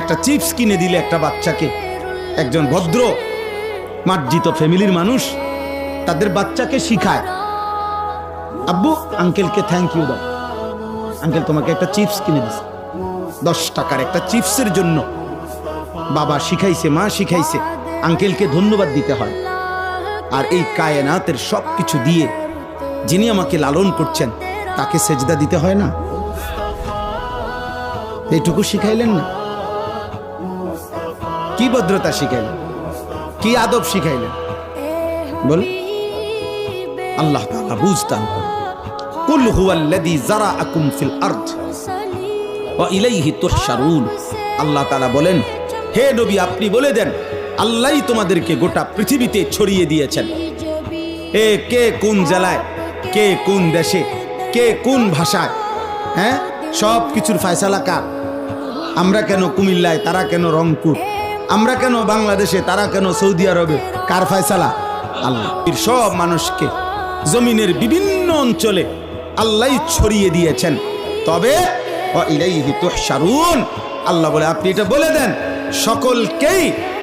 একটা চিপস কিনে দিলে একটা বাচ্চাকে, একজন ভদ্র মার্জিত ফ্যামিলির মানুষ তাদের বাচ্চাকে শিখায়, আব্বু আঙ্কেলকে থ্যাংক ইউ দাও, আঙ্কেল তোমাকে একটা চিপস কিনে দিছে। 10 টাকার একটা চিপসের জন্য বাবা শিখাইছে, মা শিখাইছে, আঙ্কেলকে ধন্যবাদ দিতে হয়। আর এই কায়নাতের সব কিছু দিয়ে যিনি আমাকে লালন করছেন তাকে সেজদা দিতে হয় না? এইটুকু শিখাইলেন না? কি ভদ্রতা শিখাইলেন, কি আদব শিখাইলেন? বল। আল্লাহ তাআলা বুঝতাম, কুল হুয়াল্লাযী যারাআকুম ফিল আরদ ওয়া ইলাইহি তুহশারুন। আল্লাহ তাআলা বলেন, হে নবী আপনি বলে দেন, আল্লাহই তোমাদেরকে গোটা পৃথিবীতে ছড়িয়ে দিয়েছেন। কে কোন জেলায়, কে কোন দেশে, কে কোন ভাষায়, হ্যাঁ, সব কিছুর ফয়সালা কার? আমরা কেন কুমিল্লায়, তারা কেন রংপুর? আমরা কেন বাংলাদেশে, তারা কেন সৌদি আরবে? কার ফয়সালা? আল্লাহ। সব মানুষকে জমিনের বিভিন্ন অঞ্চলে আল্লাহই ছড়িয়ে দিয়েছেন। তবে ওয়া ইলাইহি তুহশারুন, আল্লাহ বলে আপনি এটা বলে দেন সকলকেই